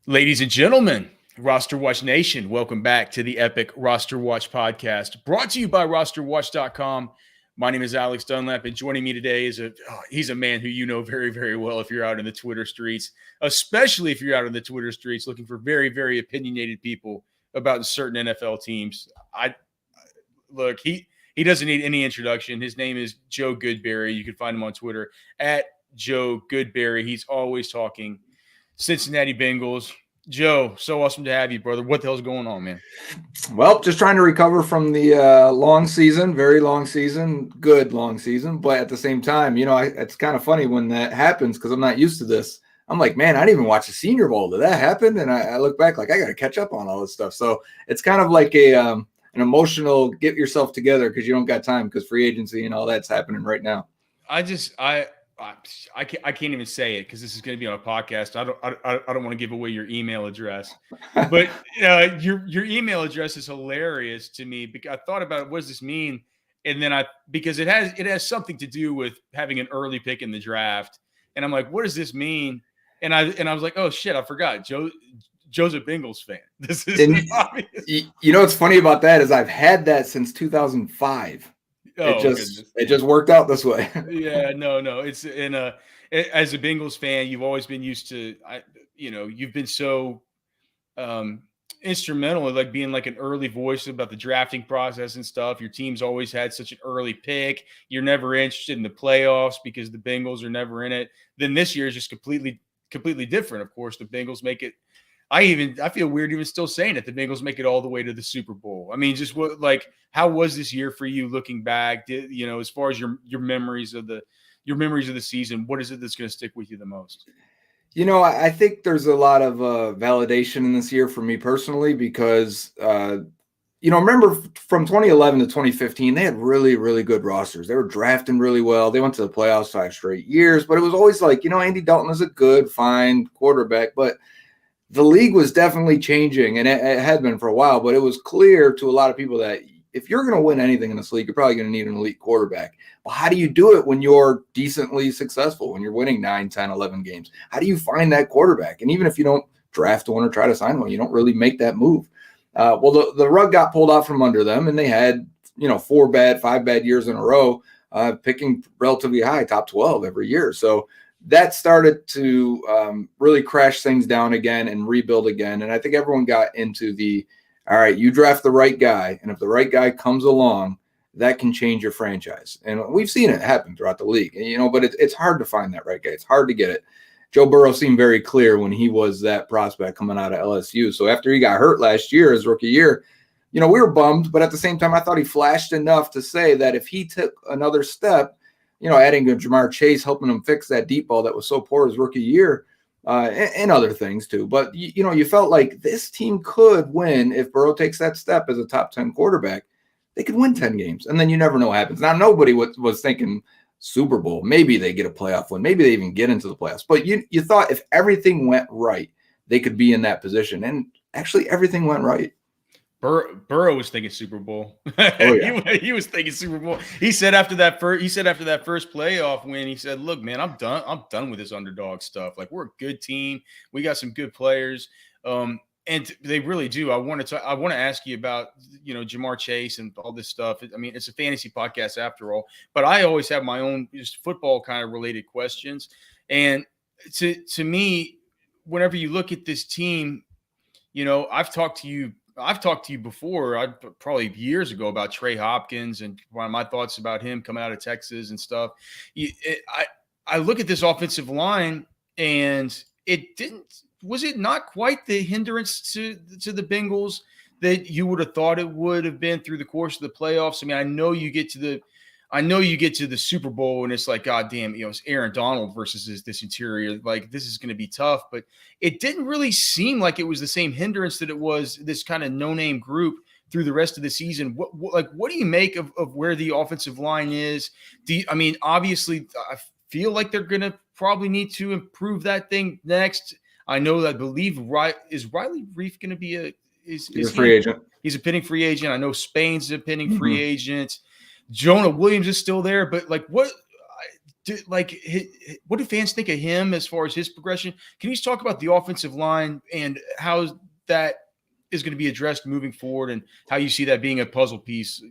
Ladies and gentlemen, RosterWatch Nation, welcome back to the epic RosterWatch Podcast, brought to you by RosterWatch.com. My name is Alex Dunlap, and joining me today is he's a man who you know very, very well if you're out in the Twitter streets, especially if you're out in the Twitter streets looking for very, very opinionated people about certain NFL teams. Look, he doesn't need any introduction. His name is Joe Goodberry. You can find him on Twitter at Joe Goodberry. He's always talking Cincinnati Bengals. Joe, so awesome to have you, brother. What the hell's going on, man? Well, just trying to recover from the long season, very long season, good long season. But at the same time, it's kind of funny when that happens because I'm not used to this. I'm like, man, I didn't even watch the Senior Bowl. Did that happen? And I look back like I got to catch up on all this stuff. So it's kind of like an emotional get yourself together because you don't got time because free agency and all that's happening right now. I can't even say it because this is going to be on a podcast. I don't want to give away your email address, but your email address is hilarious to me because I thought about what does this mean, and then because it has something to do with having an early pick in the draft, and I'm like, what does this mean? And I was like, oh shit, I forgot. Joe's a Bengals fan. This is obvious. What's funny about that is I've had that since 2005. It just worked out this way. Yeah, no. It's as a Bengals fan, you've always been used to, you've been so instrumental in like being like an early voice about the drafting process and stuff. Your team's always had such an early pick. You're never interested in the playoffs because the Bengals are never in it. Then this year is just completely different. Of course, the Bengals make it. I feel weird even still saying it. The Bengals make it all the way to the Super Bowl. I mean, just how was this year for you looking back? As far as your memories of the season, what is it that's going to stick with you the most? I think there's a lot of validation in this year for me personally because, remember from 2011 to 2015, they had really, really good rosters. They were drafting really well. They went to the playoffs 5 straight years, but it was always like, Andy Dalton is a good, fine quarterback, but the league was definitely changing, and it had been for a while, but it was clear to a lot of people that if you're going to win anything in this league, you're probably going to need an elite quarterback. Well, how do you do it when you're decently successful, when you're winning 9, 10, 11 games? How do you find that quarterback? And even if you don't draft one or try to sign one, you don't really make that move. Well, the rug got pulled out from under them, and they had, 5 bad years in a row, picking relatively high, top 12 every year. So that started to really crash things down again and rebuild again. And I think everyone got into all right, you draft the right guy. And if the right guy comes along, that can change your franchise. And we've seen it happen throughout the league, but it's hard to find that right guy. It's hard to get it. Joe Burrow seemed very clear when he was that prospect coming out of LSU. So after he got hurt last year, his rookie year, we were bummed. But at the same time, I thought he flashed enough to say that if he took another step, adding a Jamarrchase, helping him fix that deep ball that was so poor his rookie year, and other things too. But, you felt like this team could win if Burrow takes that step as a top 10 quarterback. They could win 10 games, and then you never know what happens. Now, nobody was thinking Super Bowl. Maybe they get a playoff win. Maybe they even get into the playoffs. But you thought if everything went right, they could be in that position. And actually, everything went right. Burrow was thinking Super Bowl. Oh, yeah. he was thinking Super Bowl. He said after that first playoff win, he said, "Look, man, I'm done. I'm done with this underdog stuff. Like we're a good team. We got some good players, and they really do. I want to ask you about Jamarrchase and all this stuff. I mean, it's a fantasy podcast after all, but I always have my own just football kind of related questions. And to me, whenever you look at this team, I've talked to you before, probably years ago, about Trey Hopkins and one of my thoughts about him coming out of Texas and stuff. I look at this offensive line, and was it not quite the hindrance to the Bengals that you would have thought it would have been through the course of the playoffs? I mean, I know you get to the Super Bowl and it's like, God damn, it's Aaron Donald versus this interior. Like, this is going to be tough. But it didn't really seem like it was the same hindrance that it was this kind of no-name group through the rest of the season. What do you make of where the offensive line is? Obviously, I feel like they're going to probably need to improve that thing next. I believe is Riley Reif going to be he's a free agent. He's a pending free agent. I know Spain's a pending free agent. Jonah Williams is still there, but what do fans think of him as far as his progression? Can you just talk about the offensive line and how that is going to be addressed moving forward, and how you see that being a puzzle piece,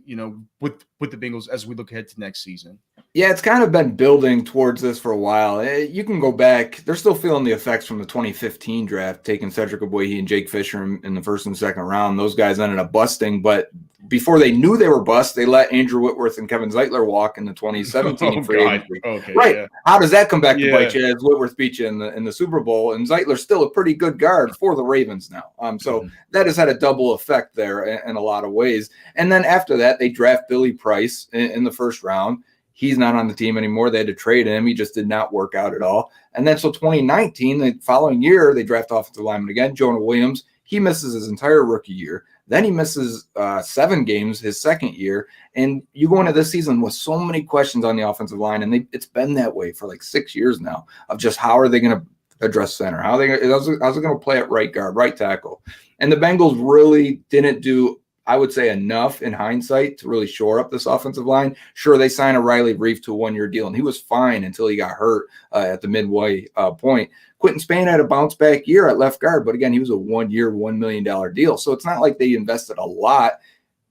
with the Bengals as we look ahead to next season? Yeah, it's kind of been building towards this for a while. You can go back. They're still feeling the effects from the 2015 draft, taking Cedric Ogbuehi and Jake Fisher in the first and second round. Those guys ended up busting, but before they knew they were bust, they let Andrew Whitworth and Kevin Zeitler walk in the 2017 free agency. Okay, right. Yeah. How does that come back to Yeah. bite you as Whitworth beat you in the Super Bowl? And Zeitler's still a pretty good guard for the Ravens now. So that has had a double effect there in a lot of ways. And then after that, they draft Billy Price in the first round. He's not on the team anymore. They had to trade him. He just did not work out at all. And then so 2019, the following year, they draft offensive lineman again, Jonah Williams. He misses his entire rookie year. Then he misses 7 games his second year. And you go into this season with so many questions on the offensive line, and it's been that way for like 6 years now, of just how are they going to address center? How's it going to play at right guard, right tackle? And the Bengals really didn't do, I would say, enough in hindsight to really shore up this offensive line. Sure, they signed a Riley Reif to a 1-year deal, and he was fine until he got hurt at the midway point. Quentin Spain had a bounce-back year at left guard, but again, he was a 1-year, $1 million deal. So it's not like they invested a lot.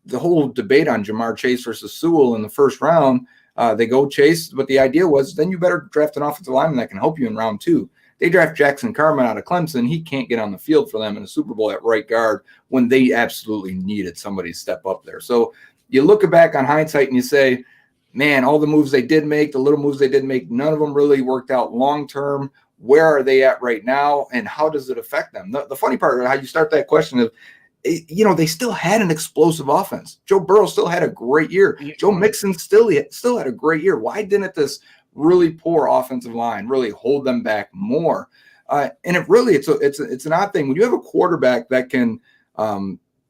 The whole debate on Jamarrchase versus Sewell in the first round, they go Chase, but the idea was then you better draft an offensive lineman that can help you in round 2. They draft Jackson Carman out of Clemson. He can't get on the field for them in a Super Bowl at right guard when they absolutely needed somebody to step up there. So you look back on hindsight and you say, man, all the moves they did make, the little moves they did make, none of them really worked out long-term. Where are they at right now, and how does it affect them? The funny part of how you start that question is, they still had an explosive offense. Joe Burrow still had a great year. Joe Mixon still had a great year. Why didn't this really poor offensive line really hold them back more? And it's an odd thing when you have a quarterback that can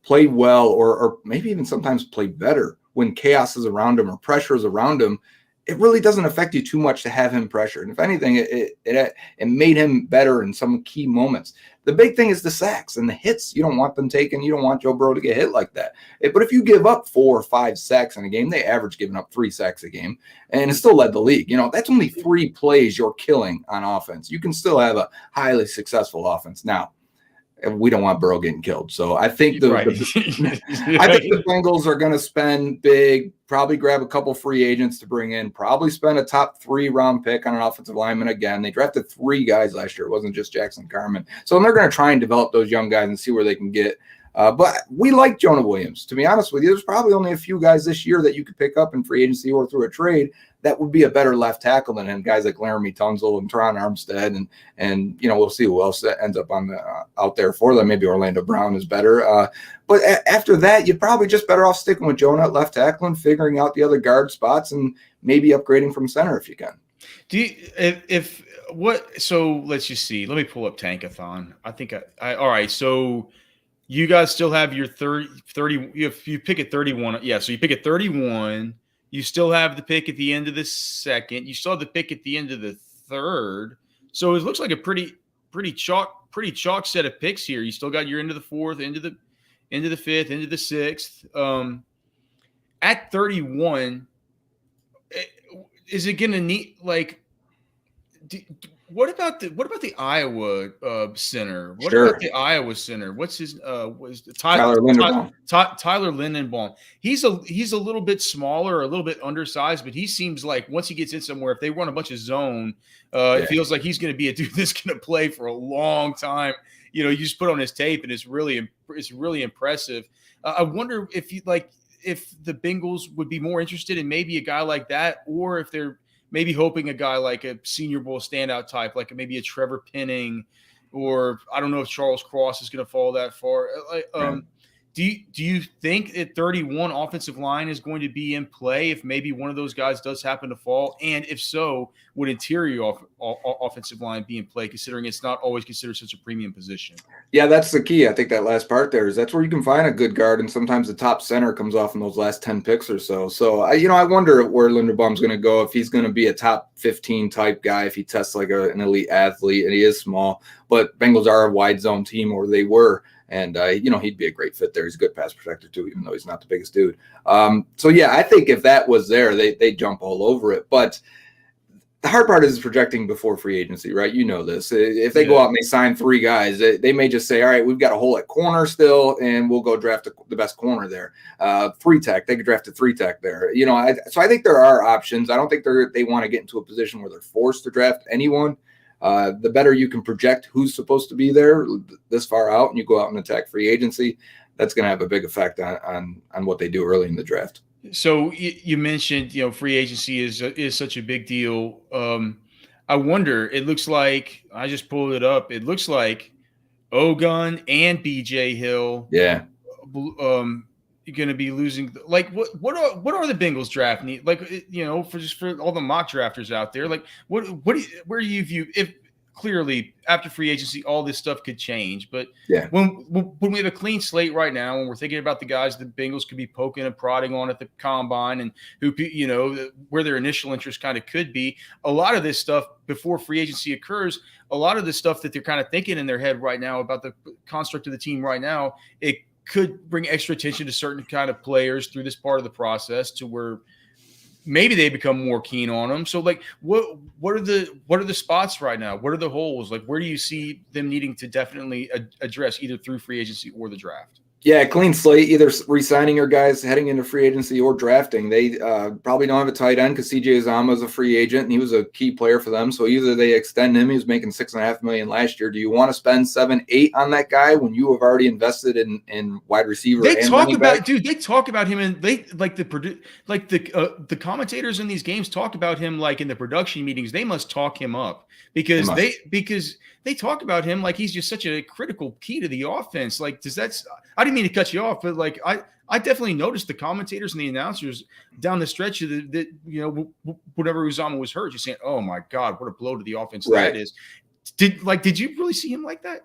play well or maybe even sometimes play better when chaos is around him or pressure is around him. It really doesn't affect you too much to have him pressured. And if anything, it made him better in some key moments. The big thing is the sacks and the hits. You don't want them taken. You don't want Joe Burrow to get hit like that. But if you give up 4 or 5 sacks in a game, they average giving up 3 sacks a game, and it still led the league. That's only 3 plays you're killing on offense. You can still have a highly successful offense. Now, we don't want Burrow getting killed. So I think I think the Bengals are going to spend big, probably grab a couple free agents to bring in, probably spend a top 3 round pick on an offensive lineman again. They drafted 3 guys last year. It wasn't just Jackson Carman. So they're going to try and develop those young guys and see where they can get. But we like Jonah Williams. To be honest with you, there's probably only a few guys this year that you could pick up in free agency or through a trade that would be a better left tackle than him. Guys like Laramie Tunsil and Teron Armstead, and we'll see who else ends up out there for them. Maybe Orlando Brown is better. But after that, you're probably just better off sticking with Jonah at left tackle and figuring out the other guard spots and maybe upgrading from center if you can. So let's just see. Let me pull up Tankathon. I think all right. So you guys still have your 30 you pick at 31. Yeah. So you pick at 31. You still have the pick at the end of the second. You still have the pick at the end of the third. So it looks like a pretty chalk set of picks here. You still got your end of the fourth, end of the fifth, end of the sixth. At 31, is it going to need what about the Iowa center? What about the Iowa center? What's his Tyler Linderbaum? Tyler Linderbaum. He's a little bit smaller, a little bit undersized, but he seems like once he gets in somewhere, if they run a bunch of zone, it feels like he's going to be a dude that's going to play for a long time. You just put on his tape, and it's really impressive. I wonder if the Bengals would be more interested in maybe a guy like that, or if they're maybe hoping a guy like a Senior Bowl standout type, like maybe a Trevor Penning, or I don't know if Charles Cross is going to fall that far. Do you think that 31 offensive line is going to be in play if maybe one of those guys does happen to fall? And if so, would interior offensive line be in play, considering it's not always considered such a premium position? Yeah, that's the key. I think that last part there is that's where you can find a good guard, and sometimes the top center comes off in those last 10 picks or so. So, I wonder where Linderbaum's going to go, if he's going to be a top 15 type guy, if he tests like an elite athlete, and he is small. But Bengals are a wide zone team, or they were. And, he'd be a great fit there. He's a good pass protector, too, even though he's not the biggest dude. I think if that was there, they jump all over it. But the hard part is projecting before free agency, right? You know this. If they go out and they sign 3 guys, they may just say, all right, we've got a hole at corner still, and we'll go draft the best corner there. 3-tech, they could draft a 3-tech there. So I think there are options. I don't think they want to get into a position where they're forced to draft anyone. The better you can project who's supposed to be there this far out, and you go out and attack free agency, that's going to have a big effect on what they do early in the draft. So you mentioned, free agency is such a big deal. I wonder, it looks like, I just pulled it up. It looks like Ogun and BJ Hill, going to be losing. Like, what are the Bengals draft need? Like, for all the mock drafters out there, like, where do you view, if clearly after free agency, all this stuff could change, but when we have a clean slate right now, when we're thinking about the guys the Bengals could be poking and prodding on at the combine, and who, where their initial interest kind of could be, a lot of this stuff before free agency occurs, a lot of the stuff that they're kind of thinking in their head right now about the construct of the team right now, it could bring extra attention to certain kind of players through this part of the process to where maybe they become more keen on them. So, like, what are the spots right now? What are the holes? Like, where do you see them needing to definitely address either through free agency or the draft? Yeah, clean slate, either re-signing your guys heading into free agency or drafting. They probably don't have a tight end because C.J. Uzomah is a free agent, and he was a key player for them. So either they extend him, he was making $6.5 million last year. Do you want to spend 7-8 on that guy when you have already invested in wide receiver? They talk about him, and they the commentators in these games talk about him like in the production meetings. They must talk him up because they talk about him like he's just such a critical key to the offense. Like, I didn't mean to cut you off, but like I definitely noticed the commentators and the announcers down the stretch of whenever Uzomah was hurt, just saying, "Oh my God, what a blow to the offense that is." Did you really see him like that?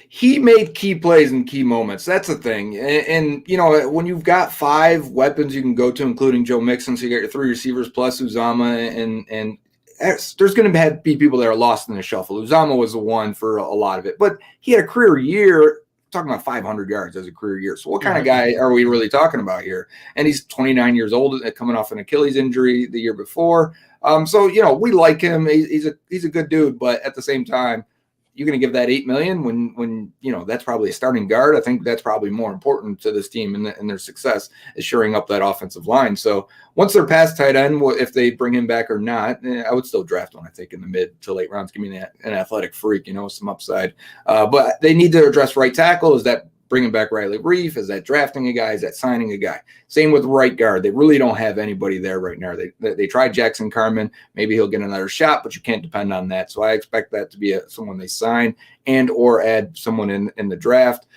He made key plays in key moments. That's the thing. And when you've got 5 weapons you can go to, including Joe Mixon, so you got your 3 receivers plus Uzomah, and there's going to be people that are lost in the shuffle. Uzomah was the one for a lot of it, but he had a career year. Talking about 500 yards as a career year. So what kind of guy are we really talking about here? And he's 29 years old, coming off an Achilles injury the year before. So we like him. He's a good dude, but at the same time, you're going to give that $8 million when that's probably a starting guard. I think that's probably more important to this team and their success is shoring up that offensive line. So once they're past tight end, if they bring him back or not, I would still draft one, I think, in the mid to late rounds. Give me an athletic freak, some upside. But they need to address right tackle. Is that bringing back Riley Reef? Is that drafting a guy? Is that signing a guy? Same with right guard. They really don't have anybody there right now. They tried Jackson Carman. Maybe he'll get another shot, but you can't depend on that. So I expect that to be someone they sign and or add someone in the draft.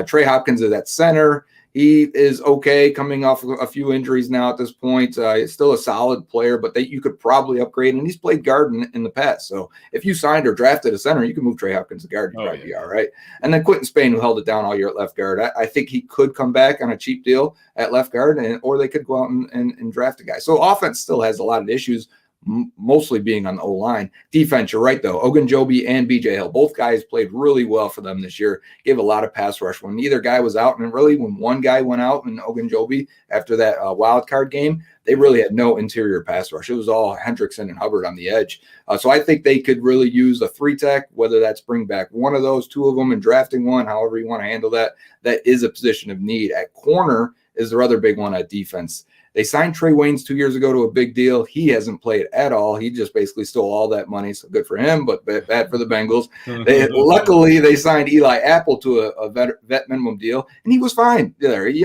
Trey Hopkins is at center. He is okay, coming off a few injuries now at this point. He's still a solid player, but you could probably upgrade, and he's played guard in the past. So if you signed or drafted a center, you can move Trey Hopkins to guard. You'd probably be all right. And then Quentin Spain, who held it down all year at left guard. I think he could come back on a cheap deal at left guard, or they could go out and draft a guy. So offense still has a lot of issues, mostly being on the O-line. Defense, you're right, though. Ogunjobi and BJ Hill, both guys played really well for them this year, gave a lot of pass rush. When neither guy was out, and really when one guy went out, and Ogunjobi, after that wild card game, they really had no interior pass rush. It was all Hendrickson and Hubbard on the edge. So I think they could really use a 3-tech, whether that's bring back one of those, 2 of them, and drafting one, however you want to handle that. That is a position of need. At corner is their other big one at defense. They signed Trey Waynes 2 years ago to a big deal. He hasn't played at all. He just basically stole all that money. So good for him, but bad for the Bengals. Luckily, they signed Eli Apple to a vet minimum deal, and he was fine there. He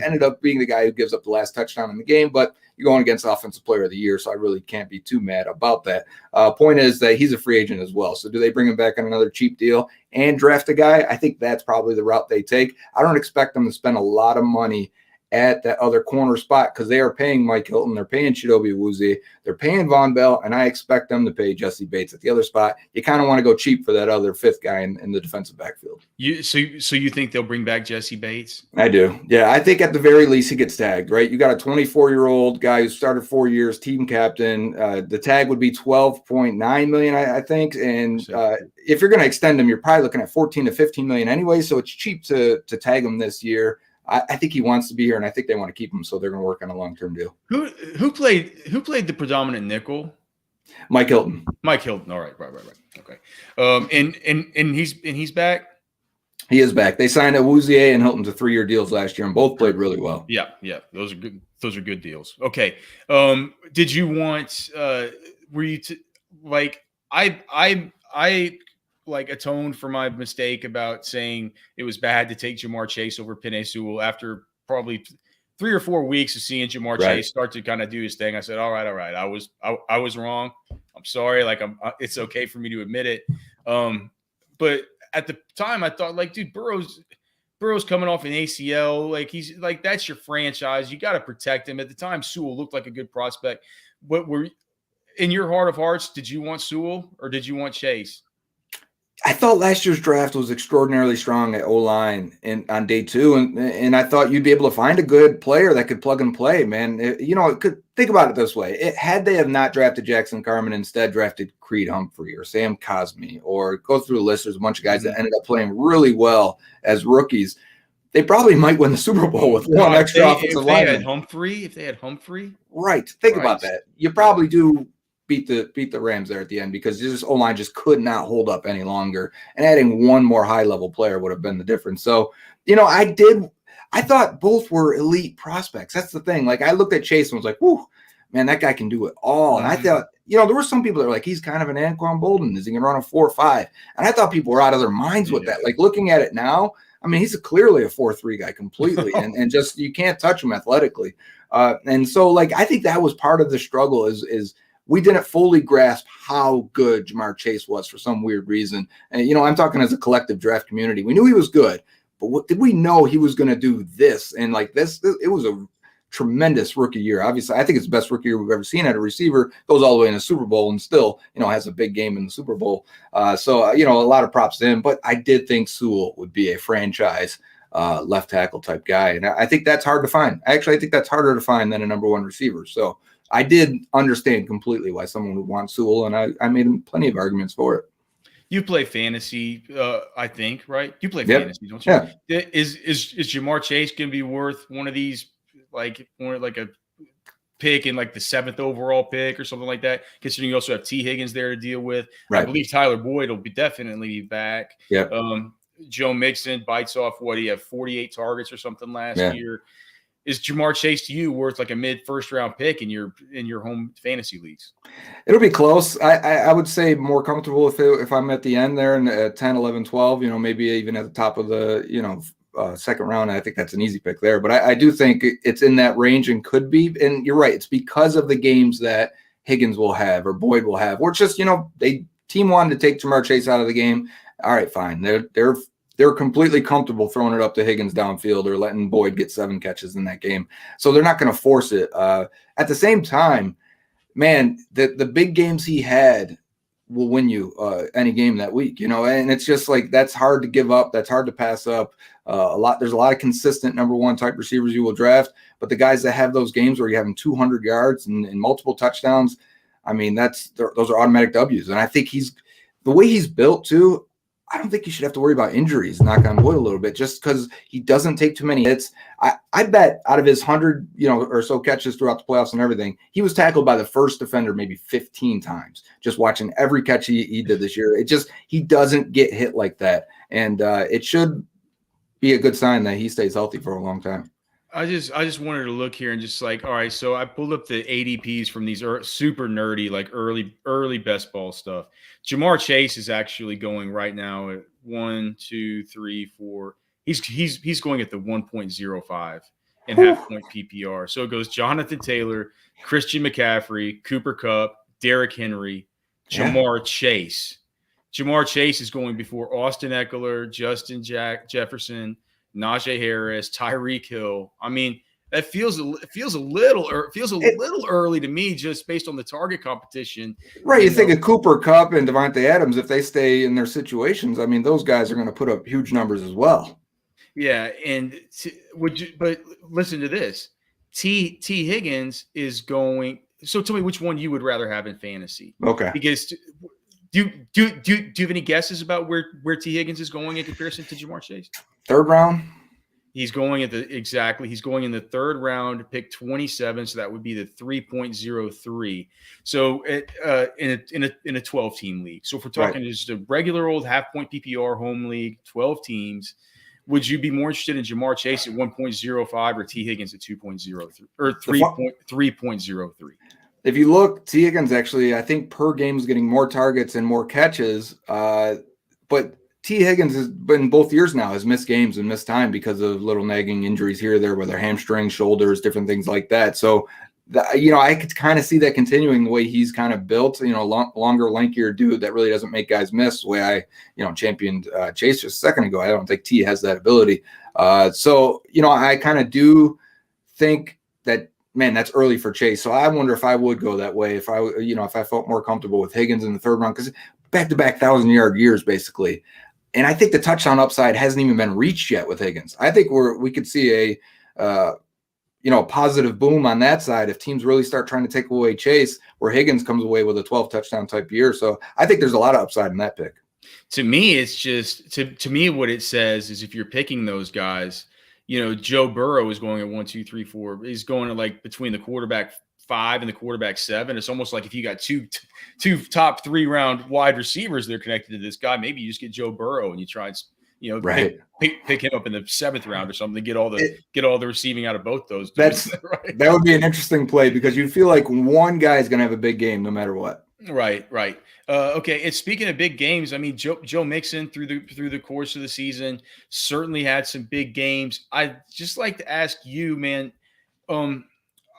ended up being the guy who gives up the last touchdown in the game, but you're going against Offensive Player of the Year, so I really can't be too mad about that. Point is that he's a free agent as well. So do they bring him back on another cheap deal and draft a guy? I think that's probably the route they take. I don't expect them to spend a lot of money at that other corner spot because they are paying Mike Hilton, they're paying Chidobe Awuzie, they're paying Von Bell, and I expect them to pay Jesse Bates at the other spot. You kind of want to go cheap for that other 5th guy in the defensive backfield. So you think they'll bring back Jesse Bates? I do. Yeah, I think at the very least he gets tagged, right? You got a 24-year-old guy who started 4 years, team captain. The tag would be $12.9 million, I think. And if you're going to extend him, you're probably looking at $14 to $15 million anyway. So it's cheap to tag him this year. I think he wants to be here, and I think they want to keep him, so they're going to work on a long-term deal. Who played the predominant nickel? Mike Hilton. Mike Hilton. All right. Okay. And he's back. He is back. They signed Awuzie and Hilton to 3-year deals last year, and both played really well. Yeah. Those are good deals. Okay. Did you want? Were you like I like atoned for my mistake about saying it was bad to take Jamarrchase over Penei Sewell after probably 3 or 4 weeks of seeing Jamarrchase start to kind of do his thing. I said, all right. I was wrong. I'm sorry. Like it's okay for me to admit it. But at the time I thought like, dude, Burrow's coming off an ACL. Like he's like, that's your franchise. You got to protect him. At the time, Sewell looked like a good prospect. What were in your heart of hearts? Did you want Sewell or did you want Chase? I thought last year's draft was extraordinarily strong at O-line and on day 2. And I thought you'd be able to find a good player that could plug and play, man. It could think about it this way. Had they have not drafted Jackson Carman, instead drafted Creed Humphrey or Sam Cosmi, or go through the list, there's a bunch of guys that ended up playing really well as rookies. They probably might win the Super Bowl with one extra offensive lineman. If they had Humphrey. Right. Think about that. You probably do beat the Rams there at the end because this O-line just could not hold up any longer. And adding one more high-level player would have been the difference. So, I thought both were elite prospects. That's the thing. Like, I looked at Chase and was like, whoo, man, that guy can do it all. And I thought, there were some people that were like, he's kind of an Anquan Bolden. Is he going to run a 4.5? And I thought people were out of their minds with that. Like, looking at it now, I mean, he's clearly a 4.3 guy completely. and just you can't touch him athletically. And so, like, I think that was part of the struggle is we didn't fully grasp how good Jamarrchase was for some weird reason. And, I'm talking as a collective draft community. We knew he was good, but did we know he was going to do this? And like this, it was a tremendous rookie year. Obviously, I think it's the best rookie year we've ever seen at a receiver. Goes all the way in the Super Bowl and still, has a big game in the Super Bowl. So, a lot of props to him. But I did think Sewell would be a franchise left tackle type guy. And I think that's hard to find. Actually, I think that's harder to find than a number 1 receiver. So I did understand completely why someone would want Sewell, and I made plenty of arguments for it. You play fantasy, I think, right? You play fantasy, don't you? Yeah. Is Jamarrchase going to be worth one of these, like a pick in like the 7th overall pick or something like that? Considering you also have Teehiggins there to deal with. Right. I believe Tyler Boyd will definitely be back. Yeah. Joe Mixon bites off what he had 48 targets or something last year. Is Jamarrchase to you worth like a mid-first round pick in your home fantasy leagues? It'll be close. I would say more comfortable if I'm at the end there and at 10, 11, 12, maybe even at the top of the, second round. I think that's an easy pick there. But I do think it's in that range and could be. And you're right. It's because of the games that Higgins will have or Boyd will have. Or it's just, team wanted to take Jamarrchase out of the game. All right, fine. They're completely comfortable throwing it up to Higgins downfield or letting Boyd get 7 catches in that game. So they're not going to force it. At the same time, man, the big games he had will win you any game that week, and it's just like, that's hard to give up. That's hard to pass up. There's a lot of consistent number 1 type receivers you will draft, but the guys that have those games where you have them 200 yards and multiple touchdowns, I mean, those are automatic W's. And I think the way he's built too, I don't think you should have to worry about injuries, knock on wood a little bit, just because he doesn't take too many hits. I bet out of his 100, or so catches throughout the playoffs and everything, he was tackled by the first defender maybe 15 times, just watching every catch he did this year. He doesn't get hit like that. And it should be a good sign that he stays healthy for a long time. I just wanted to look here and just like, all right, so I pulled up the ADPs from these super nerdy, like early best ball stuff. Jamarrchase is actually going right now at 1, 2, 3, 4. He's going at the 1.05 in half point PPR. So it goes Jonathan Taylor, Christian McCaffrey, Cooper Kupp, Derrick Henry, Jamarrchase. Jamarrchase is going before Austin Eckler, Justin Jefferson, Najee Harris, Tyreek Hill. I mean, that feels a little early to me, just based on the target competition. Right. You think of Cooper Kupp and Devontae Adams, if they stay in their situations, I mean, those guys are going to put up huge numbers as well. Yeah, and but listen to this. T Higgins is going. So tell me which one you would rather have in fantasy. Okay. Because do you have any guesses about where T Higgins is going in comparison to Jamarrchase? 3rd round. He's going in the third round, pick 27. So that would be the 3.03. So in a 12 team league. So if we're talking just a regular old half point PPR home league, 12 teams, would you be more interested in Jamarrchase at 1.05 or Teehiggins at 2.03 or 3.03? If you look, Teehiggins actually, I think per game is getting more targets and more catches. But Teehiggins has been both years now has missed games and missed time because of little nagging injuries here or there, whether hamstrings, shoulders, different things like that. So, I could kind of see that continuing the way he's kind of built, longer, lankier dude that really doesn't make guys miss the way I, championed Chase just a second ago. I don't think T has that ability. So, I kind of do think that, man, that's early for Chase. So I wonder if I would go that way if I felt more comfortable with Higgins in the third round, because back-to-back 1,000-yard years basically. And I think the touchdown upside hasn't even been reached yet with Higgins. I think we could see a positive boom on that side if teams really start trying to take away Chase, where Higgins comes away with a 12 touchdown type year. So I think there's a lot of upside in that pick. To me, it's just to me what it says is if you're picking those guys, Joe Burrow is going at 1, 2, 3, 4. He's going to like between the quarterback 5 and the quarterback 7. It's almost like if you got two top 3 round wide receivers that are connected to this guy, maybe you just get Joe Burrow and you try and pick him up in the 7th round or something to get all the receiving out of both those dudes. Right? That would be an interesting play because you feel like one guy is going to have a big game no matter what. Right. Okay. And speaking of big games, I mean, Joe Mixon through the course of the season certainly had some big games. I'd just like to ask you, man,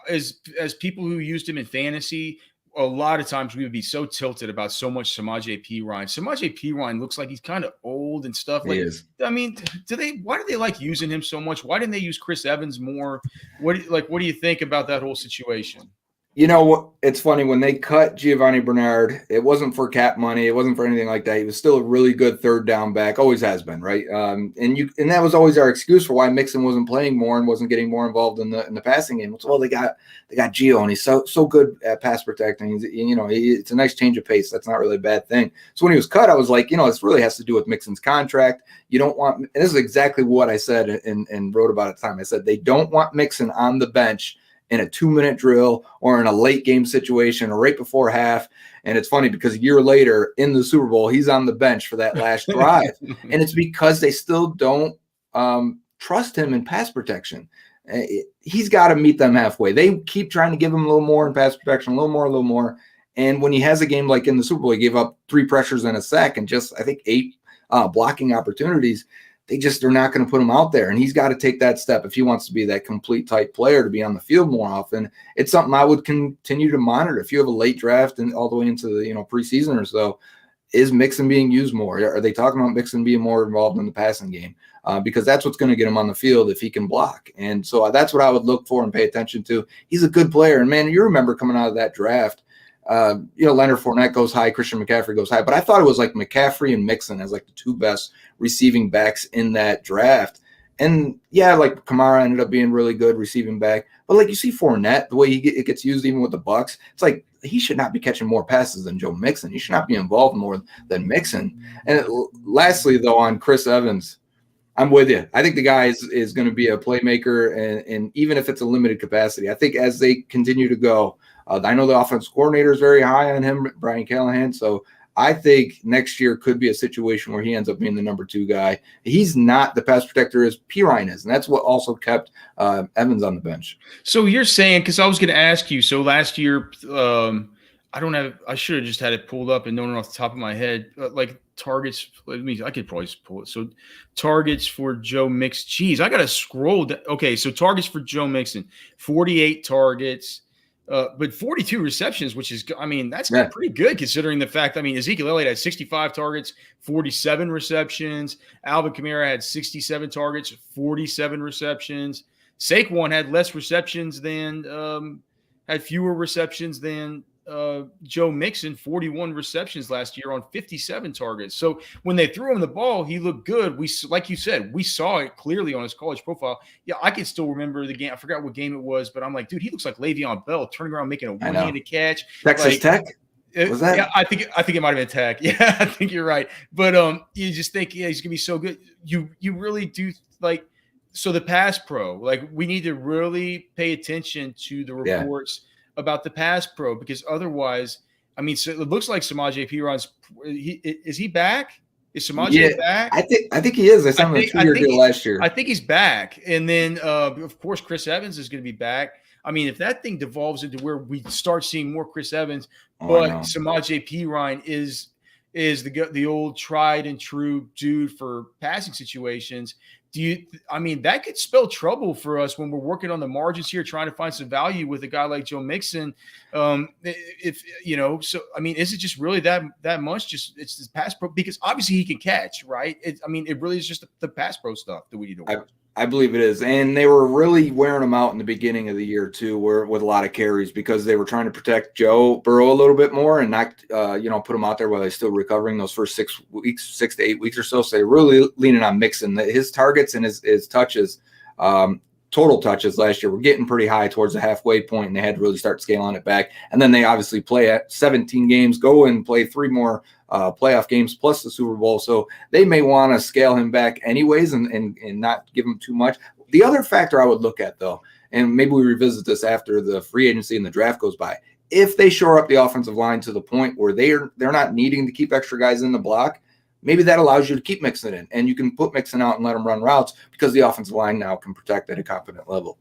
as people who used him in fantasy, a lot of times we would be so tilted about so much Samaje Perine. Samaje Perine looks like he's kind of old and stuff. Like, I mean, why do they like using him so much? Why didn't they use Chris Evans more? What do you think about that whole situation? It's funny when they cut Giovanni Bernard, it wasn't for cap money. It wasn't for anything like that. He was still a really good third down back. Always has been, right? And that was always our excuse for why Mixon wasn't playing more and wasn't getting more involved in the passing game. Well, they got Gio and he's so good at pass protecting. It's a nice change of pace. That's not really a bad thing. So when he was cut, I was like, this really has to do with Mixon's contract. You don't want, and this is exactly what I said and wrote about at the time. I said they don't want Mixon on the bench in a 2-minute drill or in a late game situation or right before half. And it's funny because a year later in the Super Bowl, he's on the bench for that last drive. And it's because they still don't trust him in pass protection. He's got to meet them halfway. They keep trying to give him a little more in pass protection, a little more. And when he has a game like in the Super Bowl, he gave up 3 pressures and a sack and just, I think, 8 blocking opportunities. They're not going to put him out there. And he's got to take that step if he wants to be that complete type player to be on the field more often. It's something I would continue to monitor. If you have a late draft and all the way into the preseason or so, is Mixon being used more? Are they talking about Mixon being more involved in the passing game? Because that's what's going to get him on the field if he can block. And so that's what I would look for and pay attention to. He's a good player. And, man, you remember coming out of that draft, Leonard Fournette goes high, Christian McCaffrey goes high, but I thought it was like McCaffrey and Mixon as like the 2 best receiving backs in that draft. And like Kamara ended up being really good receiving back, but like you see Fournette, the way it gets used even with the Bucs, it's like he should not be catching more passes than Joe Mixon. He should not be involved more than Mixon. And lastly, though, on Chris Evans, I'm with you. I think the guy is going to be a playmaker, and even if it's a limited capacity, I think as they continue to go, I know the offensive coordinator is very high on him, Brian Callahan. So I think next year could be a situation where he ends up being the number 2 guy. He's not the pass protector as Perine is, and that's what also kept Evans on the bench. So you're saying, because I was going to ask you, so last year, I should have just had it pulled up and known it off the top of my head, like targets. I could probably just pull it. So targets for Joe Mixon. Geez, I got to scroll down. Okay, so targets for Joe Mixon, 48 targets. But 42 receptions, which is, that's pretty good considering the fact, Ezekiel Elliott had 65 targets, 47 receptions. Alvin Kamara had 67 targets, 47 receptions. Saquon had less receptions had fewer receptions than Joe Mixon, 41 receptions last year on 57 targets. So when they threw him the ball, he looked good. Like you said, we saw it clearly on his college profile. Yeah, I can still remember the game. I forgot what game it was, but I'm like, dude, he looks like Le'Veon Bell turning around, making a one-handed catch. Texas Tech? Was that? Yeah, I think it might have been Tech. Yeah, I think you're right. But you just think, he's gonna be so good. You really do like. So the pass pro, like we need to really pay attention to the reports about the pass pro, because otherwise, I mean, so it looks like Samaje Perine is he back? Is Samaje back? I think he is. They signed him a 2-year deal last year. I think he's back. And then, of course, Chris Evans is going to be back. I mean, if that thing devolves into where we start seeing more Chris Evans, but Samaje Perine is the old tried and true dude for passing situations. I mean, that could spell trouble for us when we're working on the margins here, trying to find some value with a guy like Joe Mixon. If so I mean, is it just really that much? Just it's the pass pro, because obviously he can catch, right? I mean, it really is just the pass pro stuff that we need to work. I believe it is. And they were really wearing him out in the beginning of the year too, with a lot of carries, because they were trying to protect Joe Burrow a little bit more and not, put him out there while they're still recovering those first 6 to 8 weeks or so. So they really leaning on Mixon. His targets and his touches, total touches last year were getting pretty high towards the halfway point, and they had to really start scaling it back. And then they obviously play at 17 games, go and play 3 more playoff games plus the Super Bowl. So they may want to scale him back anyways and not give him too much. The other factor I would look at, though, and maybe we revisit this after the free agency and the draft goes by, if they shore up the offensive line to the point where they're not needing to keep extra guys in the block, maybe that allows you to keep Mixon in, and you can put Mixon out and let him run routes because the offensive line now can protect at a competent level.